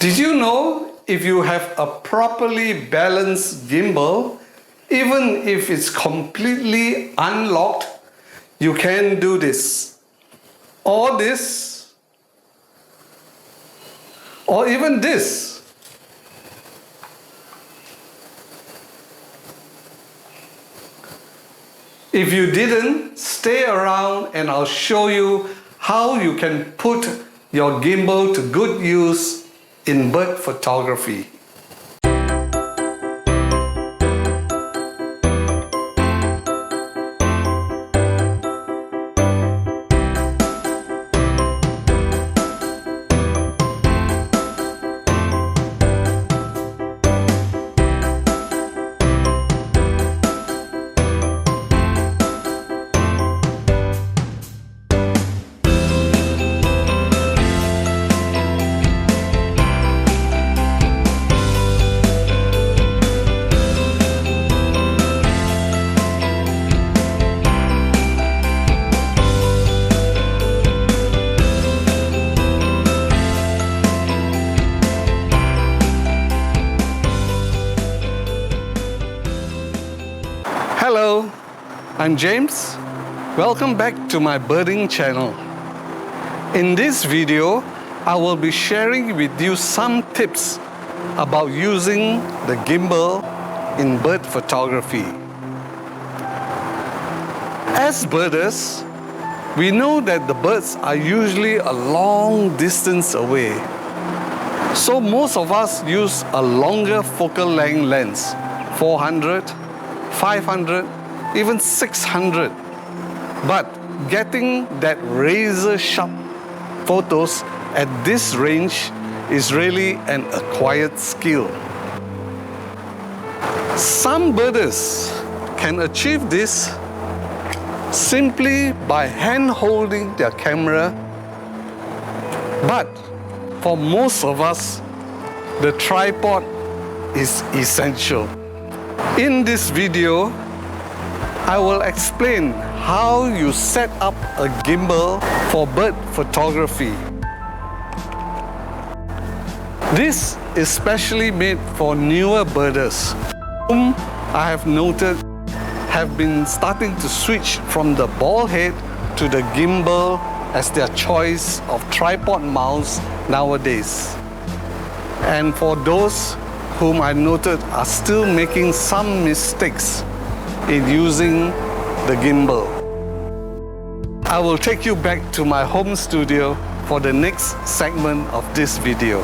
Did you know if you have a properly balanced gimbal, even if it's completely unlocked, you can do this, or this, or even this. If you didn't, stay around and I'll show you how you can put your gimbal to good use in bird photography. Hello, I'm James. Welcome back to my birding channel. In this video, I will be sharing with you some tips about using the gimbal in bird photography. As birders, we know that the birds are usually a long distance away. So most of us use a longer focal length lens, 400, 500, even 600. But getting that razor sharp photos at this range is really an acquired skill. Some birders can achieve this simply by hand-holding their camera, but for most of us, the tripod is essential. In this video, I will explain how you set up a gimbal for bird photography. This is specially made for newer birders, whom I have noted have been starting to switch from the ball head to the gimbal as their choice of tripod mounts nowadays. And for those whom I noted are still making some mistakes in using the gimbal. I will take you back to my home studio for the next segment of this video.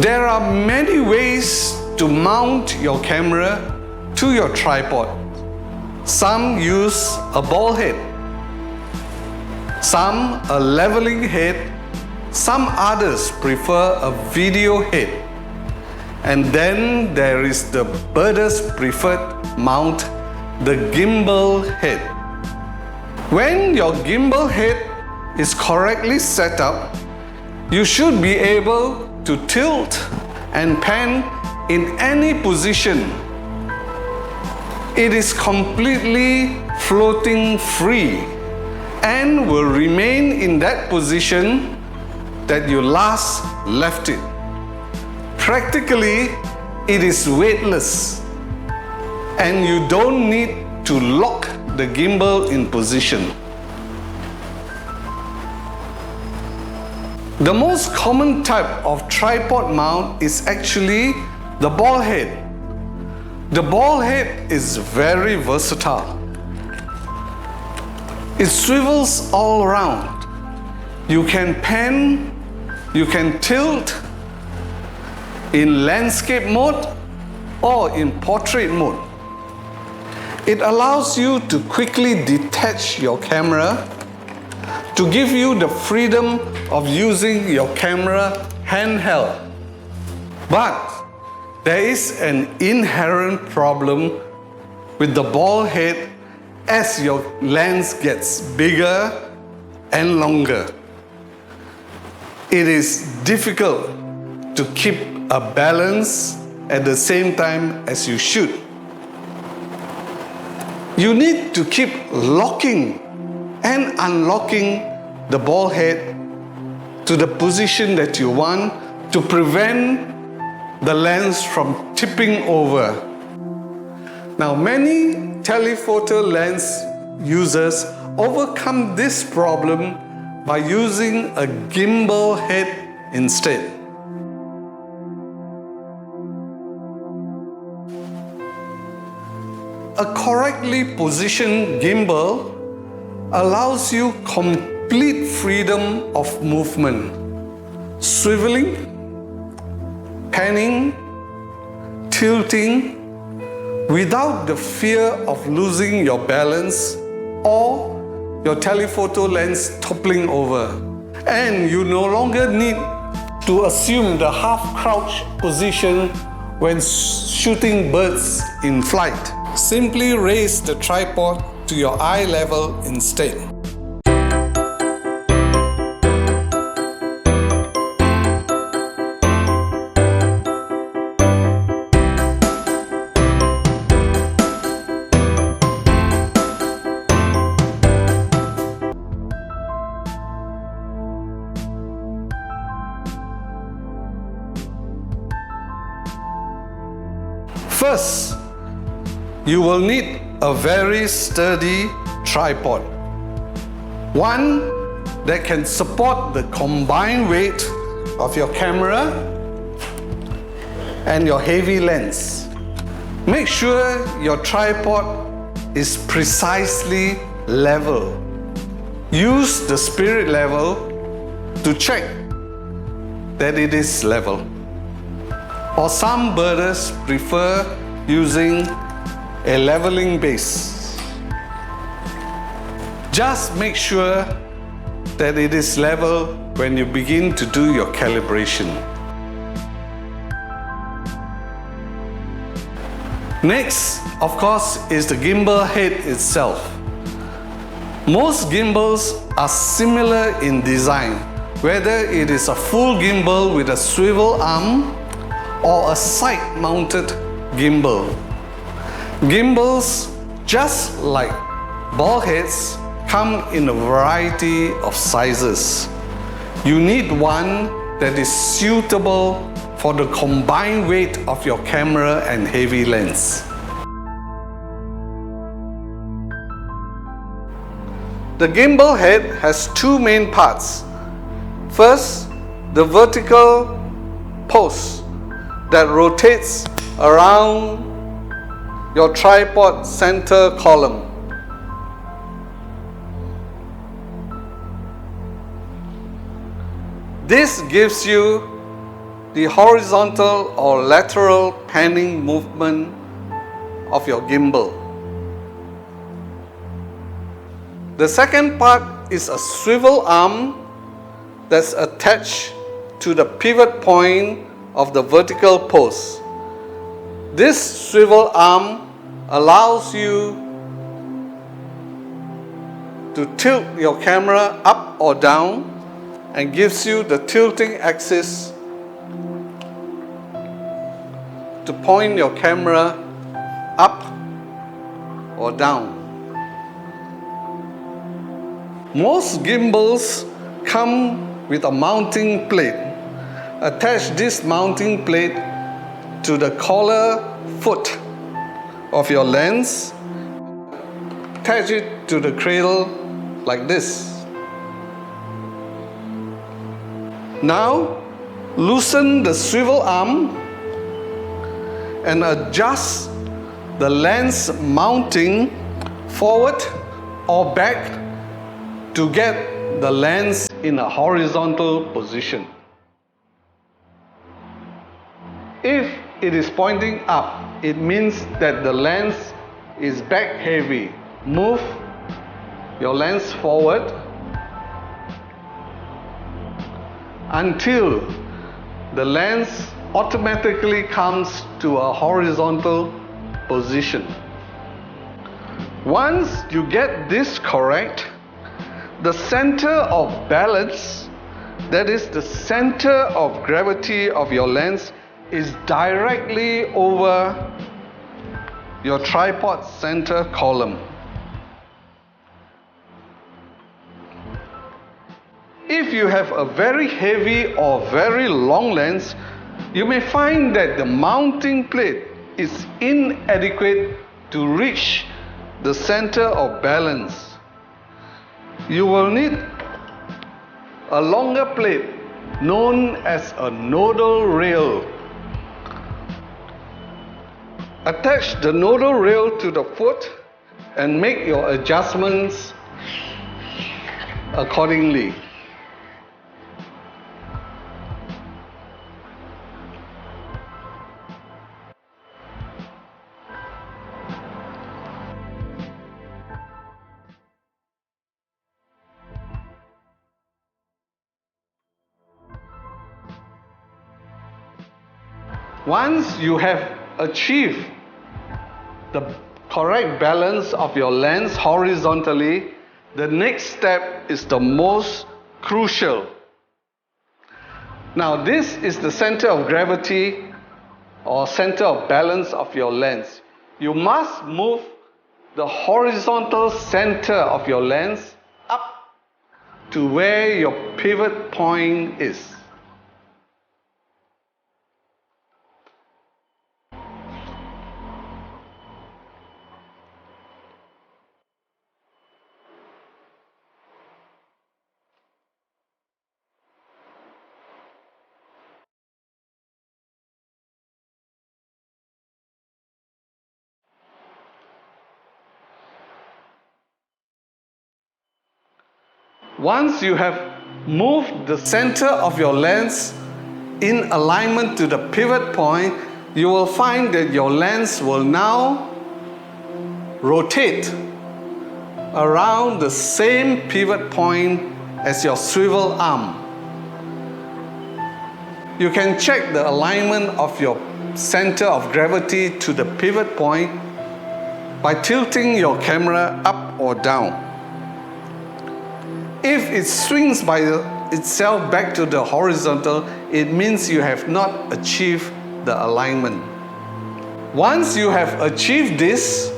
There are many ways to mount your camera to your tripod. Some use a ball head, some a leveling head, some others prefer a video head. And then there is the birder's preferred mount, the gimbal head. When your gimbal head is correctly set up, you should be able to tilt and pan in any position. It is completely floating free and will remain in that position that you last left it. Practically, it is weightless and you don't need to lock the gimbal in position. The most common type of tripod mount is actually the ball head. The ball head is very versatile. It swivels all around. You can pan, you can tilt in landscape mode or in portrait mode. It allows you to quickly detach your camera to give you the freedom of using your camera handheld. But there is an inherent problem with the ball head as your lens gets bigger and longer. it is difficult to keep a balance at the same time as you shoot. You need to keep locking and unlocking the ball head to the position that you want to prevent the lens from tipping over. Now, many telephoto lens users overcome this problem by using a gimbal head instead. A correctly positioned gimbal allows you complete freedom of movement, swiveling, panning, tilting, without the fear of losing your balance or your telephoto lens toppling over. And you no longer need to assume the half-crouch position when shooting birds in flight. Simply raise the tripod to your eye level instead. First, you will need a very sturdy tripod. One that can support the combined weight of your camera and your heavy lens. Make sure your tripod is precisely level. Use the spirit level to check that it is level. Or some birders prefer using a leveling base. Just make sure that it is level when you begin to do your calibration. Next, of course, is the gimbal head itself. Most gimbals are similar in design, whether it is a full gimbal with a swivel arm or a side-mounted gimbal. Gimbals, just like ball heads, come in a variety of sizes. You need one that is suitable for the combined weight of your camera and heavy lens. The gimbal head has two main parts. First, the vertical post that rotates around your tripod center column. This gives you the horizontal or lateral panning movement of your gimbal. The second part is a swivel arm that's attached to the pivot point of the vertical post. This swivel arm allows you to tilt your camera up or down and gives you the tilting axis to point your camera up or down. Most gimbals come with a mounting plate. Attach this mounting plate to the collar foot of your lens. Attach it to the cradle like this. Now, loosen the swivel arm and adjust the lens mounting forward or back to get the lens in a horizontal position. If it is pointing up, it means that the lens is back heavy. Move your lens forward until the lens automatically comes to a horizontal position. Once you get this correct, the center of balance that is, the center of gravity of your lens is directly over your tripod center column. If you have a very heavy or very long lens, you may find that the mounting plate is inadequate to reach the center of balance. You will need a longer plate known as a nodal rail. Attach the nodal rail to the foot and make your adjustments accordingly. Once you have achieved the correct balance of your lens horizontally, the next step is the most crucial. Now, this is the center of gravity or center of balance of your lens. You must move the horizontal center of your lens up to where your pivot point is. Once you have moved the center of your lens in alignment to the pivot point, you will find that your lens will now rotate around the same pivot point as your swivel arm. You can check the alignment of your center of gravity to the pivot point by tilting your camera up or down. If it swings by itself back to the horizontal, it means you have not achieved the alignment. Once you have achieved this,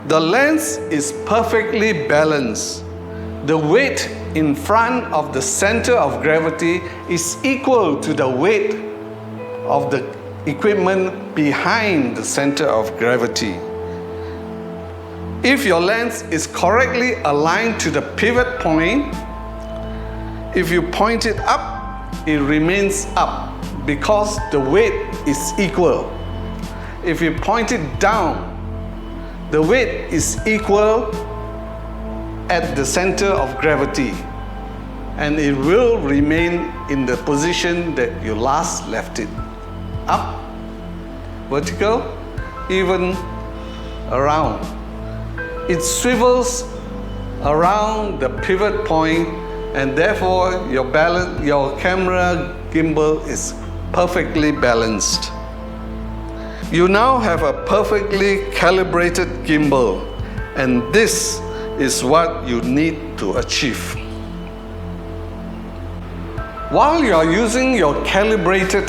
the lens is perfectly balanced. The weight in front of the center of gravity is equal to the weight of the equipment behind the center of gravity. If your lens is correctly aligned to the pivot point, if you point it up, it remains up because the weight is equal. If you point it down, the weight is equal at the center of gravity, and it will remain in the position that you last left it. Up, vertical, even around. It swivels around the pivot point, and therefore your camera gimbal is perfectly balanced. You now have a perfectly calibrated gimbal, and this is what you need to achieve. While you are using your calibrated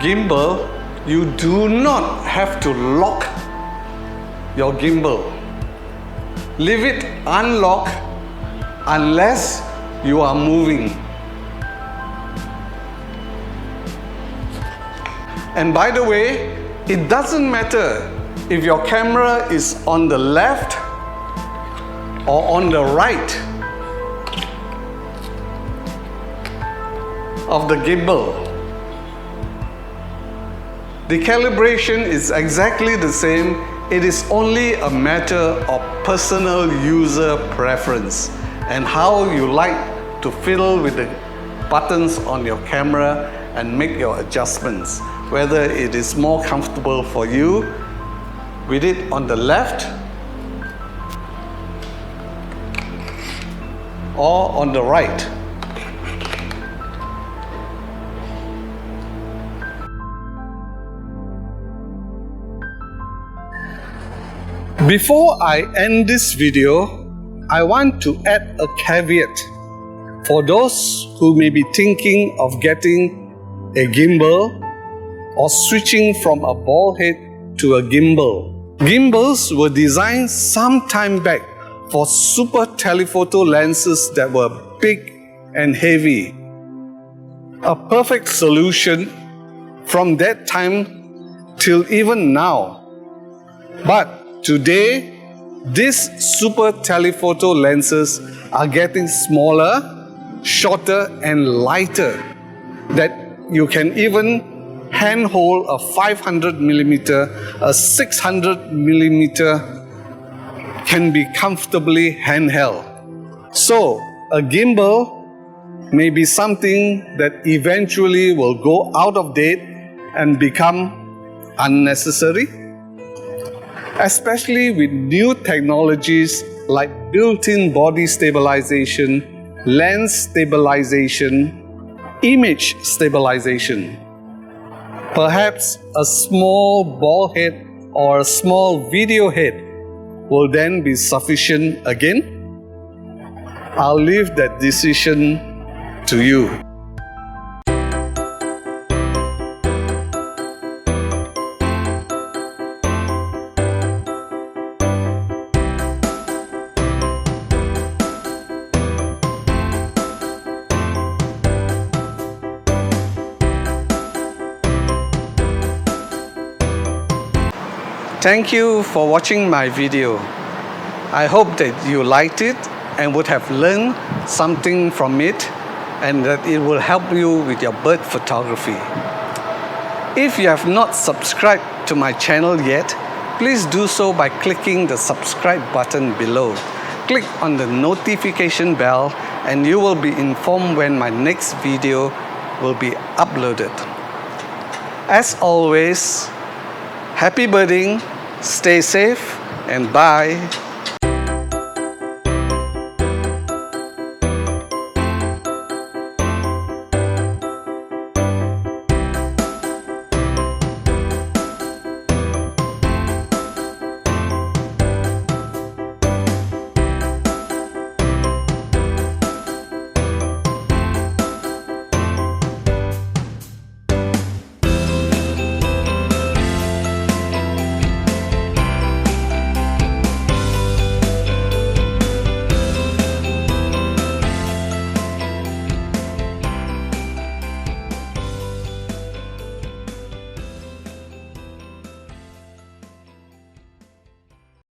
gimbal, you do not have to lock your gimbal. Leave it unlocked unless you are moving. And by the way, it doesn't matter if your camera is on the left or on the right of the gimbal. The calibration is exactly the same. It is only a matter of personal user preference and how you like to fiddle with the buttons on your camera and make your adjustments. Whether it is more comfortable for you with it on the left or on the right. Before I end this video, I want to add a caveat. For those who may be thinking of getting a gimbal or switching from a ball head to a gimbal, gimbals were designed some time back for super telephoto lenses that were big and heavy. A perfect solution from that time till even now. But today, these super telephoto lenses are getting smaller, shorter and lighter, that you can even handhold a 500mm, a 600mm can be comfortably handheld. So, a gimbal may be something that eventually will go out of date and become unnecessary, especially with new technologies like built-in body stabilization, lens stabilization, image stabilization. Perhaps a small ball head or a small video head will then be sufficient again. I'll leave that decision to you. Thank you for watching my video. I hope that you liked it and would have learned something from it, and that it will help you with your bird photography. If you have not subscribed to my channel yet, please do so by clicking the subscribe button below. Click on the notification bell and you will be informed when my next video will be uploaded. As always, happy birding, stay safe, and bye.